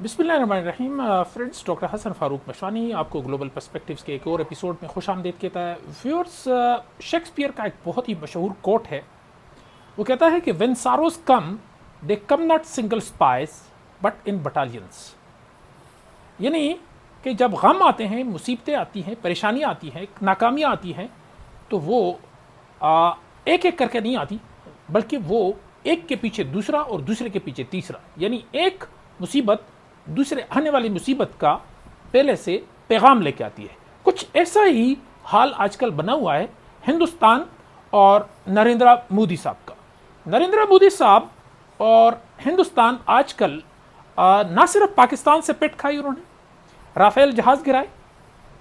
बिस्मिल्लाहिर्रहमानिर्रहीम। Friends, doctor Hasan Farooq Mashwani आपको global perspectives के एक और एपिसोड में खुश आमदीद कहता है। व्यूअर्स, शेक्सपियर का एक बहुत ही मशहूर कोट है। वो कहता है कि when sorrows come they come not single spice but in battalions. यानी कि जब गम आते हैं, मुसीबतें आती हैं, परेशानियाँ आती हैं, नाकामियाँ आती हैं, तो वो एक एक करके नहीं आती, बल्कि वो एक के पीछे दूसरा और दूसरे के पीछे तीसरा, यानी एक मुसीबत दूसरे आने वाली मुसीबत का पहले से पैगाम लेके आती है। कुछ ऐसा ही हाल आजकल बना हुआ है हिंदुस्तान और नरेंद्र मोदी साहब का। नरेंद्र मोदी साहब और हिंदुस्तान आजकल ना सिर्फ पाकिस्तान से पेट खाई, उन्होंने राफेल जहाज गिराए,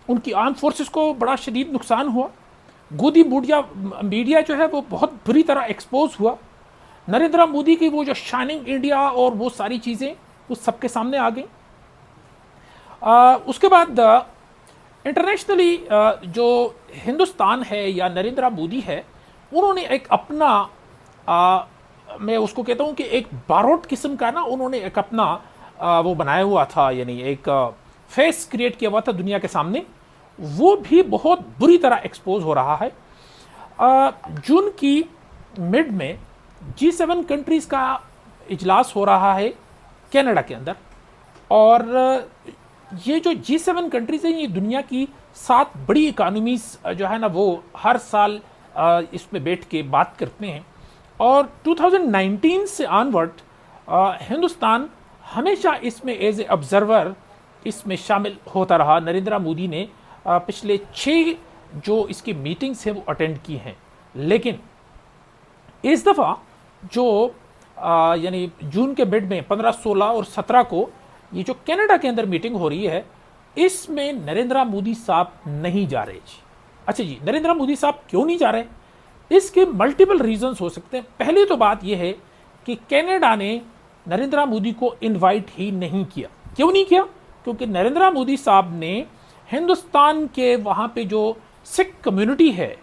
उनकी आर्म फोर्सेस को बड़ा शदीद नुकसान हुआ, गोदी मीडिया जो है वो बहुत बुरी तरह एक्सपोज हुआ। नरेंद्र मोदी की वो जो शाइनिंग इंडिया और वो सारी चीज़ें वो सबके सामने आ गई। उसके बाद इंटरनेशनली जो हिंदुस्तान है या नरेंद्र मोदी है, उन्होंने एक अपना मैं उसको कहता हूँ कि एक बारोट किस्म का ना, उन्होंने एक अपना वो बनाया हुआ था, यानी एक फेस क्रिएट किया हुआ था दुनिया के सामने। वो भी बहुत बुरी तरह एक्सपोज हो रहा है। जून की मिड में G7 कंट्रीज़ का इजलास हो रहा है कनाडा के अंदर, और ये जो G7 कंट्रीज़ हैं, ये दुनिया की 7 बड़ी इकानमीज जो है ना, वो हर साल इसमें बैठ के बात करते हैं। और 2019 से ऑनवर्ड हिंदुस्तान हमेशा इसमें एज ए ऑब्जर्वर इसमें शामिल होता रहा। नरेंद्र मोदी ने पिछले 6 जो इसकी मीटिंग्स हैं वो अटेंड की हैं, लेकिन इस दफ़ा जो यानी जून के मिड में 15, 16 और 17 को ये जो कनाडा के अंदर मीटिंग हो रही है, इसमें नरेंद्र मोदी साहब नहीं जा रहे जी। अच्छा जी, नरेंद्र मोदी साहब क्यों नहीं जा रहे? इसके मल्टीपल रीजंस हो सकते हैं। पहली तो बात यह है कि कनाडा ने नरेंद्र मोदी को इनवाइट ही नहीं किया। क्यों नहीं किया? क्योंकि नरेंद्र मोदी साहब ने हिंदुस्तान के वहाँ पे जो सिख कम्युनिटी है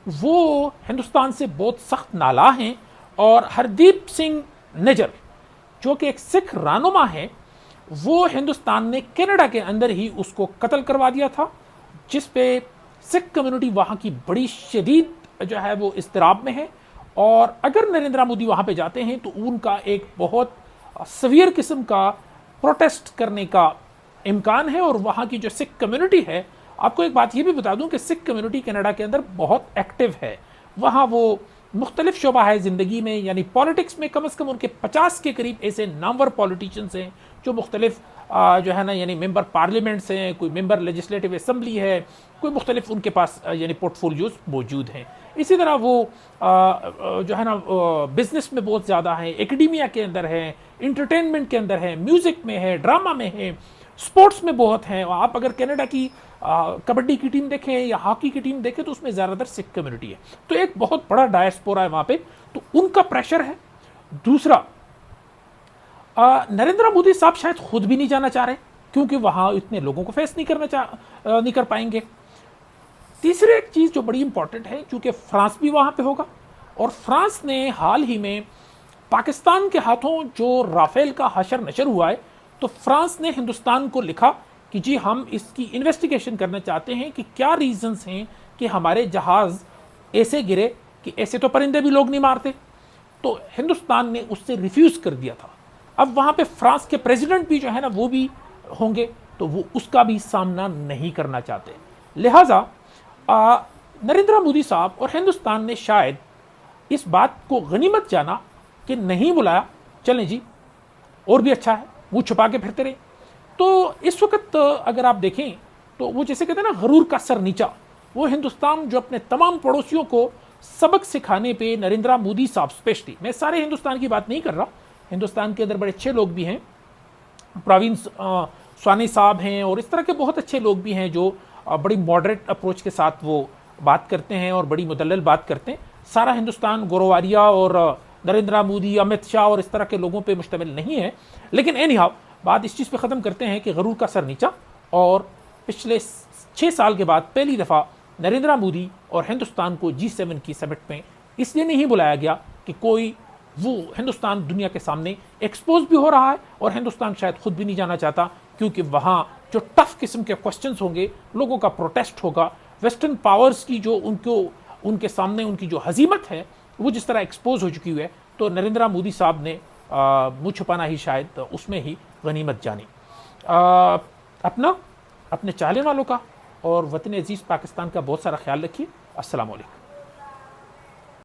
वो हिंदुस्तान से बहुत सख्त नाला हैं, और हरदीप सिंह निज्जर जो कि एक सिख रहनुमा है, वो हिंदुस्तान ने कनाडा के अंदर ही उसको कत्ल करवा दिया था, जिस पे सिख कम्युनिटी वहाँ की बड़ी शदीद जो है वो इस्तिराब में है। और अगर नरेंद्र मोदी वहाँ पे जाते हैं तो उनका एक बहुत सवियर किस्म का प्रोटेस्ट करने का इम्कान है। और वहाँ की जो सिख कम्युनिटी है, आपको एक बात ये भी बता दूं कि सिख कम्युनिटी कनाडा के अंदर बहुत एक्टिव है। वहाँ वो मुख्तलिफ शोबा है ज़िंदगी में, यानी पॉलिटिक्स में कम से कम उनके 50 के करीब ऐसे नामवर पॉलिटिशियंस हैं जो मुख्तलिफ जो है ना, यानी मेंबर पार्लियामेंट्स हैं, कोई मेंबर लेजिस्लेटिव असम्बली है, कोई मुख्तलिफ उनके पास यानी पोर्टफोलियोज मौजूद हैं। इसी तरह वो जो है ना बिजनेस में बहुत ज़्यादा हैं, एकेडमिया के अंदर हैं, इंटरटेनमेंट के अंदर हैं, म्यूज़िक में है, ड्रामा में है, स्पोर्ट्स में बहुत हैं। आप अगर कनाडा की कबड्डी की टीम देखें या हॉकी की टीम देखें तो उसमें ज़्यादातर सिख कम्युनिटी है, तो एक बहुत बड़ा डायस्पोरा है वहाँ पे, तो उनका प्रेशर है। दूसरा, नरेंद्र मोदी साहब शायद खुद भी नहीं जाना चाह रहे, क्योंकि वहाँ इतने लोगों को फेस नहीं कर पाएंगे। तीसरी एक चीज़ जो बड़ी इंपॉर्टेंट है, क्योंकि फ्रांस भी वहाँ पे होगा, और फ्रांस ने हाल ही में पाकिस्तान के हाथों जो राफेल का हशर नशर हुआ है, तो फ्रांस ने हिंदुस्तान को लिखा कि जी हम इसकी इन्वेस्टिगेशन करना चाहते हैं कि क्या रीजंस हैं कि हमारे जहाज़ ऐसे गिरे कि ऐसे तो परिंदे भी लोग नहीं मारते। तो हिंदुस्तान ने उससे रिफ्यूज़ कर दिया था। अब वहाँ पे फ्रांस के प्रेसिडेंट भी जो है ना वो भी होंगे, तो वो उसका भी सामना नहीं करना चाहते। लिहाजा नरेंद्र मोदी साहब और हिंदुस्तान ने शायद इस बात को गनीमत जाना कि नहीं बुलाया, चलें जी और भी अच्छा है, वो छुपा के फिरते रहे। तो इस वक्त अगर आप देखें तो वो जैसे कहते हैं ना, गरूर का सर नीचा, वो हिंदुस्तान जो अपने तमाम पड़ोसियों को सबक सिखाने पे नरेंद्र मोदी साहब स्पेशली, मैं सारे हिंदुस्तान की बात नहीं कर रहा, हिंदुस्तान के अंदर बड़े अच्छे लोग भी हैं, प्रवीण स्वानी साहब हैं, और इस तरह के बहुत अच्छे लोग भी हैं जो बड़ी मॉडरेट अप्रोच के साथ वो बात करते हैं और बड़ी मुदल्लल बात करते हैं। सारा हिंदुस्तान गोरवारिया और नरेंद्र मोदी, अमित शाह और इस तरह के लोगों पे मुश्तमिल नहीं है। लेकिन एनी हाउ, बात इस चीज़ पे ख़त्म करते हैं कि गरूर का सर नीचा, और पिछले 6 साल के बाद पहली दफ़ा नरेंद्र मोदी और हिंदुस्तान को G7 की समिट में इसलिए नहीं बुलाया गया कि कोई वो हिंदुस्तान दुनिया के सामने एक्सपोज भी हो रहा है और हिंदुस्तान शायद खुद भी नहीं जाना चाहता, क्योंकि वहाँ जो टफ किस्म के क्वेश्चंस होंगे, लोगों का प्रोटेस्ट होगा, वेस्टर्न पावर्स की जो उनके सामने उनकी जो हजीमत है वो जिस तरह एक्सपोज हो चुकी है, तो नरेंद्र मोदी साहब ने मुँह छुपाना ही शायद उसमें ही गनीमत जानी। अपना, अपने चाहने वालों का और वतन अजीज़ पाकिस्तान का बहुत सारा ख्याल रखिए। अस्सलाम वालेकुम।